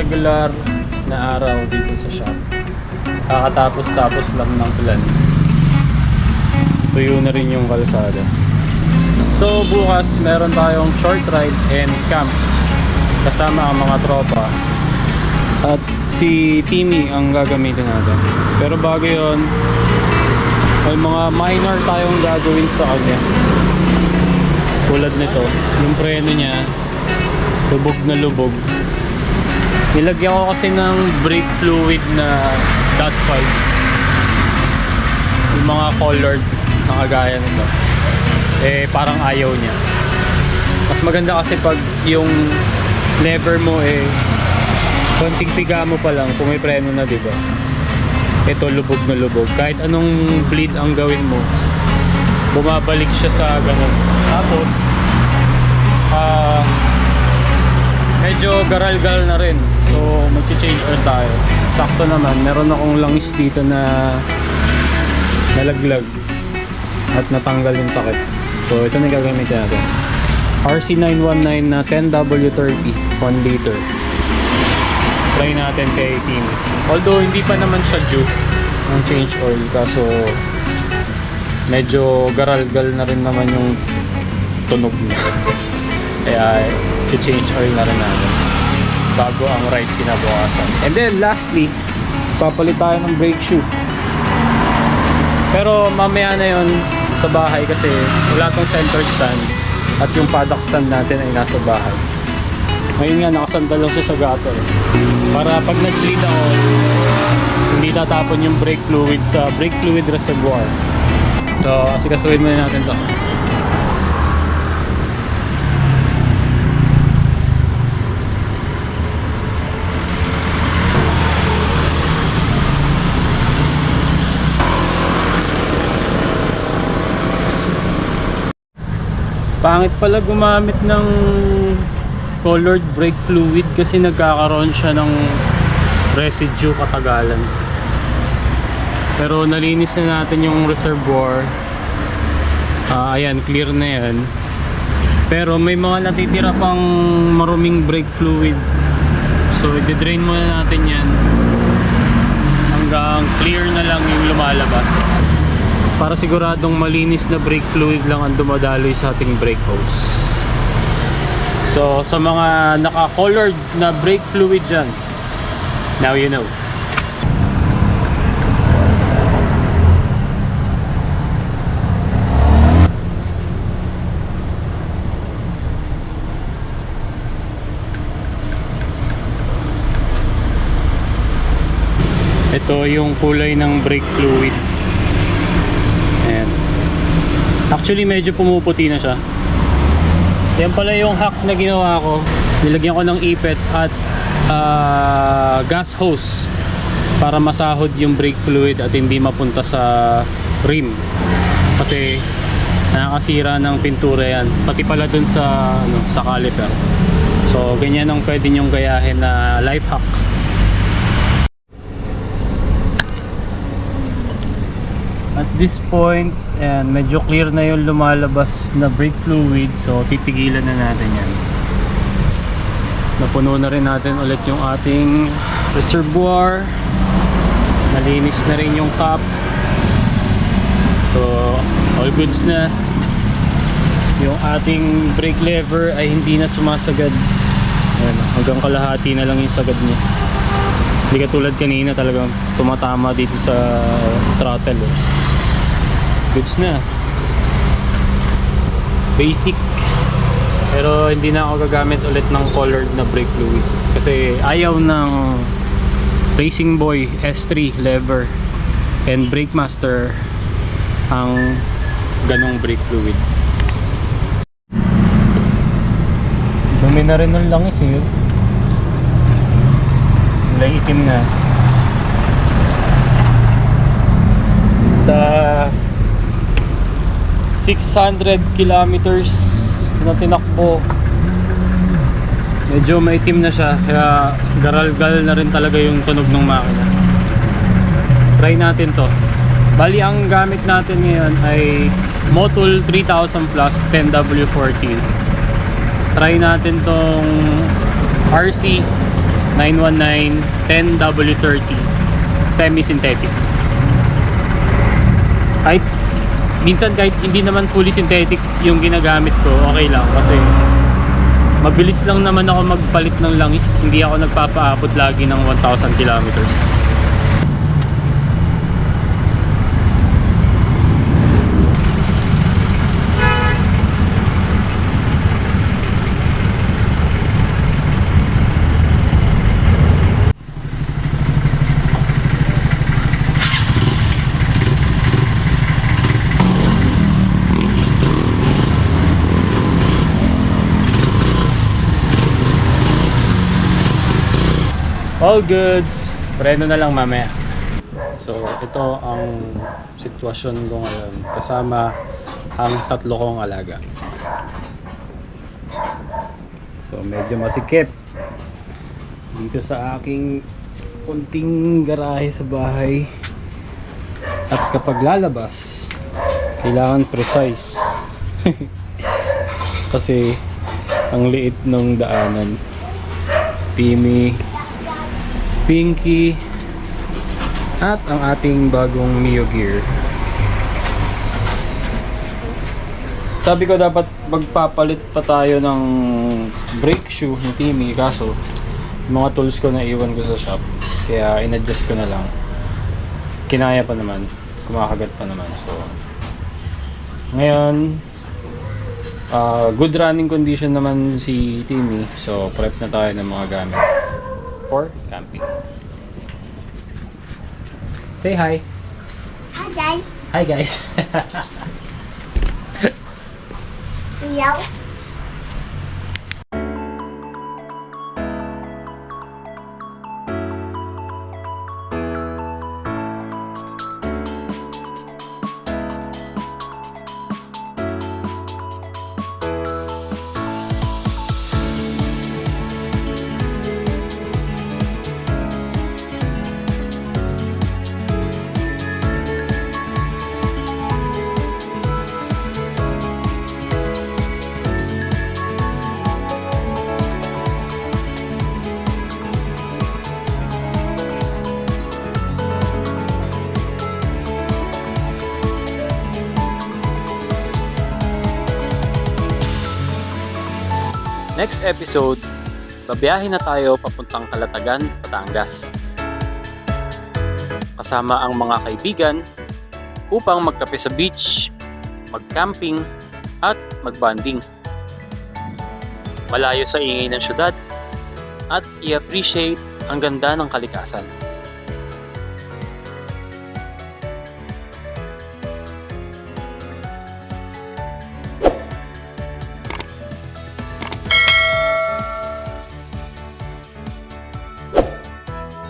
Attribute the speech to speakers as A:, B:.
A: regular na araw dito sa shop. Kakatapos lang ng plan. Tuyo na rin yung kalsada. So bukas meron tayong short ride and camp kasama ang mga tropa. At si Timmy ang gagamitin natin. Pero bago yun, may mga minor tayong gagawin sa kanya. Tulad nito, yung preno niya lubog na lubog. Nilagyan ko kasi ng brake fluid na .5, yung mga colored na kagaya nito. Eh parang ayaw niya. Mas maganda kasi pag yung lever mo konting piga mo pa lang kung may preno na, diba? Ito lubog na lubog. Kahit anong bleed ang gawin mo, bumabalik siya sa ganun. Tapos medyo garal-gal na rin. So mag-change oil tayo. Sakto naman, meron akong langis dito na nalaglag at natanggal yung takip. So ito na gagamitin natin. RC919 na 10W30 1 liter. Try natin kay Team. Although hindi pa naman siya due ng change oil, kaso medyo garal-gal na rin naman yung tunog niya. Kaya change oil na rin natin bago ang ride kinabukasan. And then lastly, papalit tayo ng brake shoe. Pero mamaya na yon sa bahay kasi wala tong center stand at yung paddock stand natin ay nasa bahay. Ngayon nga nakasandal lang siya sa gutter para pag nag-bleed ako hindi tatapon yung brake fluid sa brake fluid reservoir. So asikasuhin muna natin to. Pangit pala gumamit ng colored brake fluid kasi nagkakaroon siya ng residue katagalan. Pero nalinis na natin yung reservoir. Ayan, clear na yan. Pero may mga natitira pang maruming brake fluid. So i-drain muna natin yan hanggang clear na lang yung lumalabas, para siguradong malinis na brake fluid lang ang dumadaloy sa ating brake hose. So sa mga naka-colored na brake fluid dyan, now you know. Ito yung kulay ng brake fluid. Ayan. Actually medyo pumuputi na siya. Yan pala yung hack na ginawa ko. Nilagyan ko ng ipet at gas hose para masahod yung brake fluid at hindi mapunta sa rim. Kasi nakakasira ng pintura yan. Pati pala dun sa, sa caliper. So ganyan ang pwede nyong gayahin na life hack. At this point, and medyo clear na yung lumalabas na brake fluid, so titigilan na natin yan. Napuno na rin natin ulit yung ating reservoir. Nalinis na rin yung cap. So all goods na. Yung ating brake lever ay hindi na sumasagad. Ayan, hanggang kalahati na lang yung sagad niya. Hindi katulad kanina, talagang tumatama dito sa throttle. Goods na. Basic. Pero hindi na ako gagamit ulit ng colored na brake fluid kasi ayaw ng Racing Boy S3 lever and Brake Master ang ganong brake fluid. Dumi na rin ng langis yun. Kulay itim na. Sa 600 kilometers na tinakbo, medyo maitim na siya, kaya garal-gal na rin talaga yung tunog ng makina. Try natin to. Bali ang gamit natin ngayon ay Motul 3000 Plus 10W14. Try natin tong RC 919 10W30 semi-synthetic. Minsan kahit hindi naman fully synthetic yung ginagamit ko, okay lang kasi mabilis lang naman ako magpalit ng langis. Hindi ako nagpapaabot lagi ng 1,000 kilometers. All goods. Preno na lang mamaya. So, ito ang sitwasyon ko ngayon kasama ang 3 kong alaga. So, medyo masikip dito sa aking kunting garahe sa bahay. At kapag lalabas, kailangan precise. Kasi ang liit ng daanan. Timmy, Pinky, at ang ating bagong Mio Gear. Sabi ko dapat magpapalit pa tayo ng brake shoe ni Timmy, kaso mga tools ko na iwan ko sa shop, kaya in-adjust ko na lang. Kinaya pa naman, kumakagat pa naman. So ngayon, good running condition naman si Timmy, so prep na tayo ng mga gamit for camping. Say hi.
B: Hi guys.
A: Hi guys.
B: Hello.
A: Next episode, babiyahe na tayo papuntang Calatagan, Batangas. Kasama ang mga kaibigan upang magkape sa beach, mag-camping, at mag-bonding. Malayo sa ingay ng syudad at i-appreciate ang ganda ng kalikasan.